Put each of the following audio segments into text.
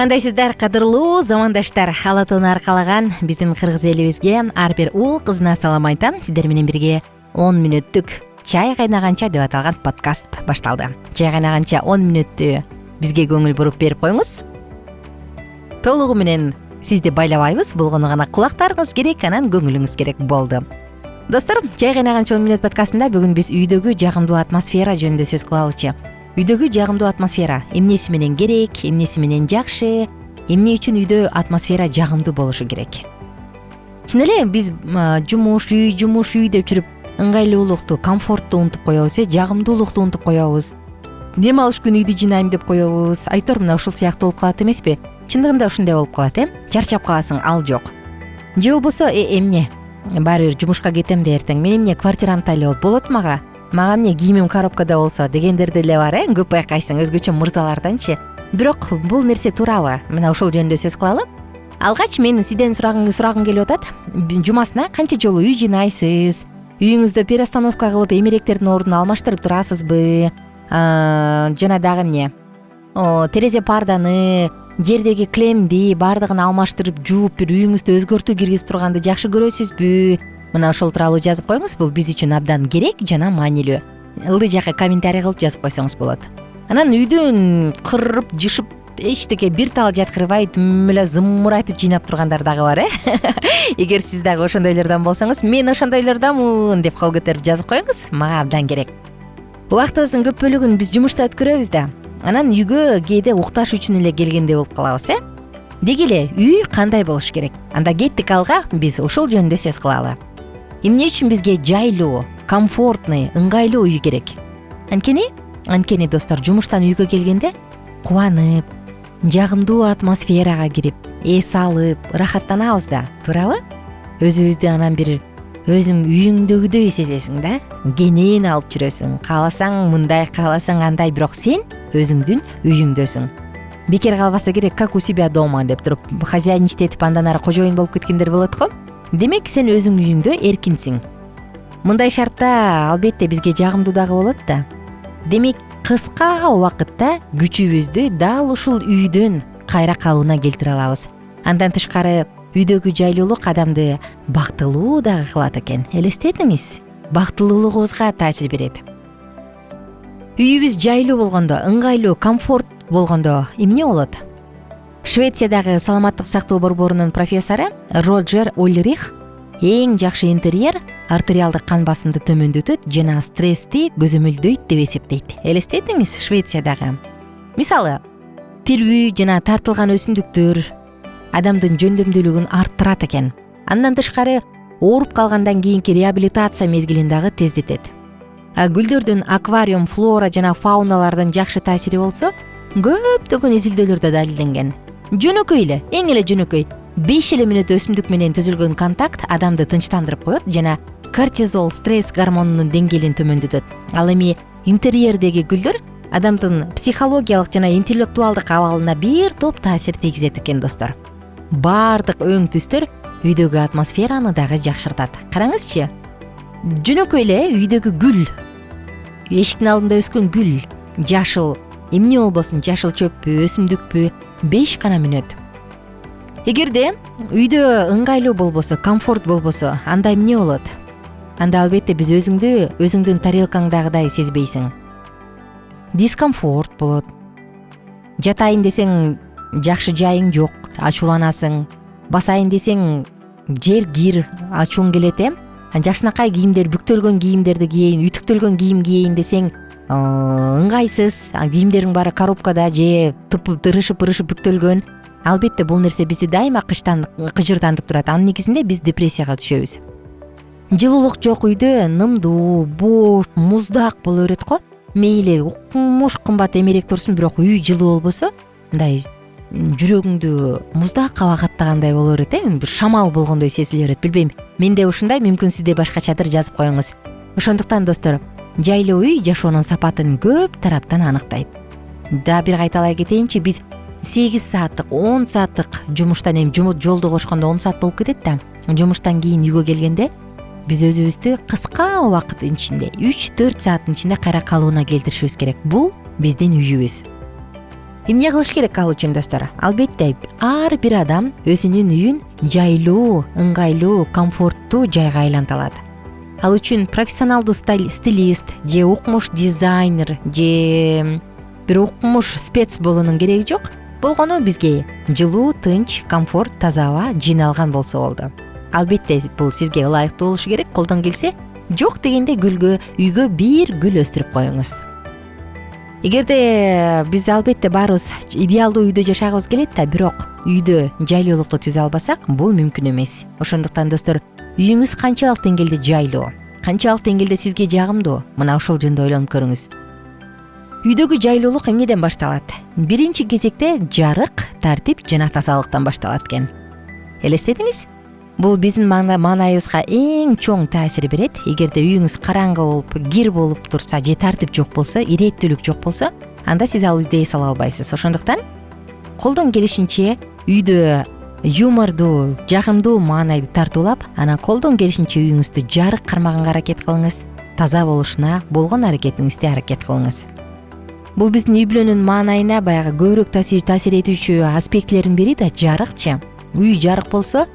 Кандайсыздар, кадырлуу замандаштар? Ала тоону аркалаган биздин кыргыз элибизге ар бир уул кызына салам айтам. Сиздер менен бирге 10 мүнөттүк чай кайнаганча деп аталган подкаст башталды. Чай кайнаганча 10 мүнөттү бизге көңүл буруп берип коюңуз. Толугу менен сизди байлабайбыз. Болгону гана кулактарыңыз керек, анан көңүлүңүз керек болду. Достор, чай кайнаганча 10 мүнөт подкастында бүгүн биз үйдөгү жагымдуу атмосфера жөнүндө сөз кылалычы. Үйдөгү жагымдуу атмосфера эмнеси менен керек, эмнеси менен жакшы, эмне үчүн үйдө атмосфера жагымдуу болушу керек? Чын эле биз жумуш үй деп жүрүп ыңгайлуулукту, комфортту унутуп коебуз, жагымдуулукту унутуп коебуз. Дем алыш күнү үйдү жинайм деп коебуз. Айтор мына ушул сыяктуу болуп калат эмеспи? Чындыгында ушундай болуп калат, Чарчап каласың, ал жок. Же болбосо эмне? Баары бир жумушка кетем да эртең. Мен эмне квартирамды тайлап болот мага эмне кийимим коробкада болсо дегендер деле бар, көп байкайсың өзгөчө мырзаларданчы. Бирок бул нерсе туурабы? Мына ушул жөнүндө сөз кылалы. Алгач мен сизден сурагым келип атат. Жумасына канча жолу үй жинайсыз? Үйүңүздө перестановка кылып эмеректердин ордун алмаштырып турасызбы? Жана дагы эмне? Терезе парданы, жердеги клемди баардыгын алмаштырып, жууп, бир үйүңүздө өзгөртүү киргизип турганды жакшы көрөсүзбү? Мына ошол тууралуу жазып коюңуз. Бул биз үчүн абдан керек жана маанилүү. Ылдый жакка комментарий кылып жазып койсоңуз болот. Анан үйдүн кырып, жышып, эчтеке бир тал жаткырбай түм эле зымырайтып жыйнап тургандар дагы бар, Эгер сиз дагы ошондойлордон болсоңуз, мен ошондойлордомун деп кол көтөрүп жазып коюңуз. Мага абдан керек. Убактыбыздын көп бөлүгүн биз жумушта өткөрөбүз да. Анан үйгө кээде укташ үчүн эле келгендей болуп калабыз, Деги эле үй кандай болуш керек? Анда кеттик алга, биз ушул жөнүндө сөз кылалы. Эмне үчүн бизге жайлуу, комфортный, ыңгайлуу үй керек? Анткени достор, жумуштан үйгө келгенде кубанып, жагымдуу атмосферага кирип, эс алып, рахаттанабыз да, туурабы? Өзүбүздү анан бир өзүң үйүңдөгүдөй сезесиң да, кенен алып жүрөсүң. Кааласаң мындай, кааласаң андай, бирок сен өзүңдүн үйүңдөсүң. Бекер калбаса керек, как у себя дома деп туруп, хозяйничать этип андан ары кожоюн болуп кеткендер болот го. Демек, сен өзүң үйүңдө эркинсиң. Мындай шартта албетте бизге жагымдуу дагы болот да. Демек, кыска убакытта күчүбүздү дал ушул үйдөн кайра калыбына келтире алабыз. Андан тышкары үйдөгү жайлуулук адамды бактылуу дагы кылат экен. Элестетиңиз, бактылуулугубузга таасир берет. Үйүбүз жайлуу болгондо, ыңгайлуу, комфорт болгондо эмне болот? Швециядагы саламаттык сактоо борборунун профессору Роджер Ульрих эң жакшы интерьер артериалдык кан басымды төмөндөтөт жана стрессти көзөмөлдөйт деп эсептейт. Элестетиңиз, Швециядагы. Мисалы, тирүү жана тартылган өсүмдүктөр адамдын жөндөмдүүлүгүн арттырат экен. Андан тышкары ооруп калгандан кийинки реабилитация мезгилин дагы тездетет. Гүлдөрдүн аквариум флора жана фауналардан жакшы таасири болсо, көптөгөн изилдөөлөрдө далилденген. Жөнөкөй эле, эң эле жөнөкөй 5 мүнөт өсүмдүк менен түзүлгөн контакт адамды тынчтандырып коет жана кортизол, стресс гормонунун деңгээлин төмөндөтөт. Ал эми интерьердеги гүлдөр адамдын психологиялык жана интеллектуалдык абалына бир топ таасир тийгизет экен, достор. Баардык өң түстөр үйдөгү атмосфераны дагы жакшыртат. Караңызчы, жөнөкөй эле үйдөгү гүл, эшиктин алдында өскөн гүл, жашыл, эмне болбосун, жашыл чөппү, өсүмдүкпү, 5 гана мүнөт. Эгерде үйдө ыңгайлуу болбосо, комфорт болбосо, анда эмне болот? Анда албетте биз өзүңдүн тарелкаңдагыдай сезбейсиң. Дискомфорт болот. Жатайын десең, жакшы жайың жок, ачууланасың. Басайын десең, жер кир, ачууң келет, Жакшынакай кийимдер, бүктөлгөн кийимдерди кийейин, үтүктөлгөн кийим кийейин десең, ыңгайсыз. Кийимдериң баары коробкада же тырышып бүктөлгөн. Албетте бул нерсе бизди дайыма кычтан кыжыртантып турат. Анын негизинде биз депрессияга түшөбүз. Жылуулук жок үйдө нымдуу, бош, муздак боло берет го. Мейли укмуш кымбат эмерек турсун, бирок үй жылуу болбосо, мындай жүрөгүңдү муздак аба каттагандай боло берет, бир шамал болгондой сезиле берет. Билбейм, менде ушундай, мүмкүн сизде башкачадыр, жазып коюңуз. Ошондуктан достор, жайлуу үй жашоонун сапатын көп тараптан аныктайт. Бир кайталай кетейинчи, биз 8 сааттык, 10 сааттык жумуштан жолду кошкондо 10 саат болуп кетет да. Жумуштан кийин үйгө келгенде биз өзүбүздү кыска убакыттын ичинде, 3-4 сааттын ичинде кайра калыбына келтиришибиз керек. Бул биздин үйүбүз. Эмне кылыш керек ал үчүн достор? Албетте ар бир адам өзүнүн үйүн жайлуу, ыңгайлуу, комфорттуу жайга айланта алат. Ал үчүн профессионалдуу стилист же укмуш дизайнер же бир укмуш спец болуунун кереги жок. Болгону бизге жылуу, тынч, комфорт, таза аба жыйналган болсо болду. Албетте бул сизге ылайыктуу болушу керек. Колдон келсе, жок дегенде үйгө бир гүл өстүрүп коюңуз. Эгерде биз албетте баарыбыз идеалдуу үйдө жашагыбыз келет да, бирок үйдө жайлуулукту түзө албасак, бул мүмкүн эмес. Ошондуктан достор, үйүңүз канчалык деңгээлде жайлуу, канчалык деңгээлде сизге жагымдуу, мына ушул жөнүндө ойлонуп көрүңүз. Үйдөгү жайлуулук эмнеден башталат? Биринчи кезекте жарык, тартип жана тазалыктан башталат экен. Элестетиңиз? Бул биздин маанайыбызга эң чоң таасир берет. Эгерде үйүңүз караңгы болуп, кир болуп турса, же тартип жок болсо, ирээттүүлүк жок болсо, анда сиз ал үйдө эс ала албайсыз. Ошондуктан колдон келишинче үйдө юмордуу, жагымдуу маанайды тартуулап, анан колдон келишинче үйүңүздү жарык кармаганга аракет кылыңыз, таза болушуна болгон аракетиңизди аракет кылыңыз. Бул биздин үй бүлөнүн маанайына баягы көбүрөөк таасир этүүчү аспектлердин бири да жарык. Үй жарык болсо,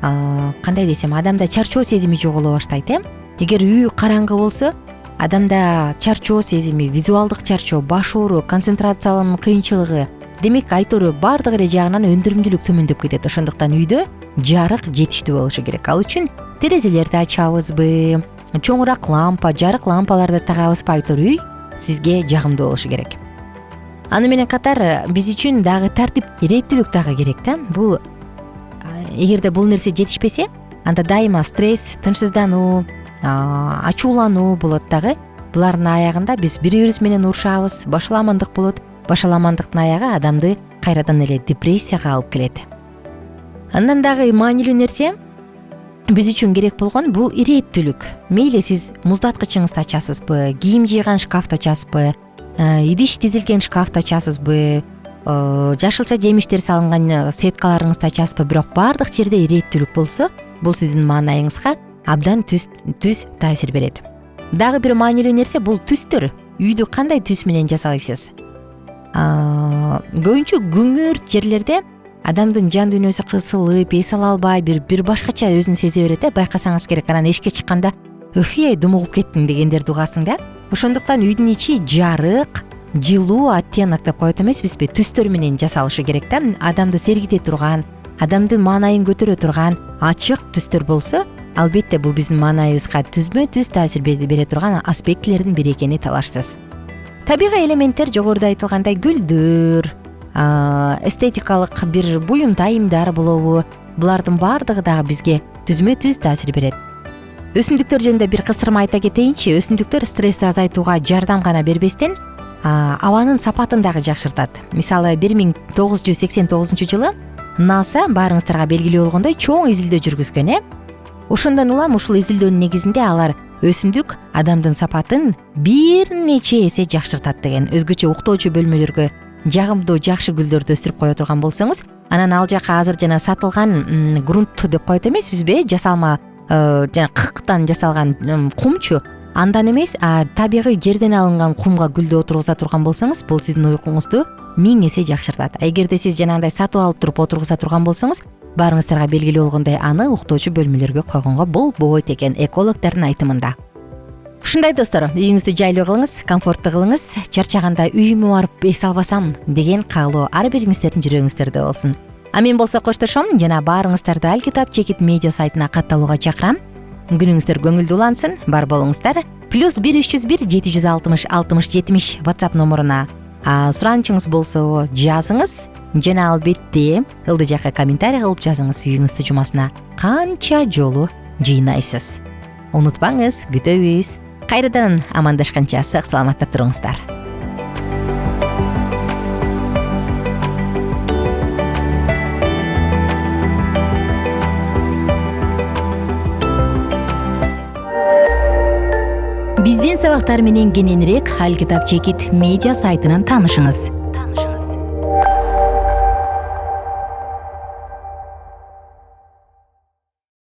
кандай десем, адамда чарчоо сезими жоголо баштайт. Эгер үй караңгы болсо, адамда чарчоо сезими, визуалдык чарчоо, баш оору, концентрациялануу кыйынчылыгы, демек айтор баардык эле жагынан өндүрүмдүүлүк төмөндөп кетет. Ошондуктан үйдө жарык жетиштүү болушу керек. Ал үчүн терезелерди ачабызбы, чоңураак лампа, жарык лампаларды тагабызбы, айтор үй сизге жагымдуу болушу керек. Аны менен катар биз үчүн дагы тартип, ирээттүүлүк дагы керек да. Бул эгерде бул нерсе жетишпесе, анда дайыма стресс, тынчсыздануу, ачуулануу болот дагы. Булардын аягында биз бири-бирибиз менен урушабыз, башаламандык болот. Башаламандыктын аягы адамды кайрадан эле депрессияга алып келет. Андан дагы маанилүү нерсе биз үчүн керек болгон бул ирээттүүлүк. Мейли сиз муздаткычыңызды ачасызбы, кийим жыйган шкафты ачасызбы, идиш тизилген шкафты ачасызбы, жашылча жемиштер салынган сеткаларыңызды ачасызбы, бирок баардык жерде ирээттүүлүк болсо, бул сиздин маанайыңызга абдан түз таасир берет. Дагы бир маанилүү нерсе бул түстөр. Үйдү кандай түс менен жасайсыз? Көбүнчө күңүрт жерлерде адамдын жан дүйнөсү кысылып, эс ала албай, бир башкача өзүн сезе берет. Байкасаңыз керек, анан эшикке чыкканда думугуп кеттим дегендерди угасың да. Ошондуктан үйдүн ичи жарык, жылуу оттенок деп коет эмеспизби? Түстөр менен жасалышы керек да. Адамды сергите турган, адамдын маанайын көтөрө турган ачык түстөр болсо, албетте бул биздин маанайыбызга түзмө-түз таасир бере турган аспектилердин бири экени талашсыз. Табигый элементтер жогоруда айтылгандай гүлдөр, эстетикалык бир буюм тайымдар болобу, булардын баардыгы дагы бизге түзмө-түз таасир берет. Өсүмдүктөр жөнүндө бир кысырма айта кетейинчи. Өсүмдүктөр стрессти азайтууга жардам гана бербестен, абанын сапатын дагы жакшыртат. Мисалы 1989-жылы НАСА баарыңыздарга белгилүү болгондой чоң изилдөө жүргүзгөн. Ошондон улам ушул изилдөөнүн негизинде алар өсүмдүк адамдын сапатын бир нече эсе жакшыртат деген. Өзгөчө уктоочу бөлмөлөргө жагымдуу жакшы гүлдөрдү өстүрүп кое турган болсоңуз, анан ал жака азыр жана сатылган грунт деп коет эмеспизби? Жасалма жана кыктан жасалган кумчу, андан эмес, табигый жерден алынган кумга гүлдү отургуза турган болсоңуз, бул сиздин уйкуңузду 1000 эсе жакшыртат. Эгерде сиз жанагындай сатып алып туруп отургуза турган болсоңуз, баарыңыздарга белгилүү болгондой аны уктоочу бөлмөлөргө койгонго болбойт экен, экологдордун айтымында. Ушундай достор, үйүңүздү жайлуу кылыңыз, комфорттуу кылыңыз. Чарчаганда үйүмө барып эс албасам деген каалоо ар бириңиздердин жүрөгүңүздөрдө болсун. Мен болсо коштошом жана баарыңыздарды Алкитап Чекит медиа сайтына катталууга чакырам. Күнүңүздөр көңүлдүү улансын, бар болуңуздар. +1 301 760 60 70 WhatsApp номуруна суранычыңыз болсо жазыңыз жана албетте ылдый жакка комментарий кылып жазыңыз. Үйүңүздү жумасына канча жолу жыйнайсыз. Унутпаңыз, күтөбүз. Кайрадан амандашканча сак саламатта туруңуздар. Биздин сабактар менен кененирээк Алкитап Чекит медиа сайтынан таанышыңыз.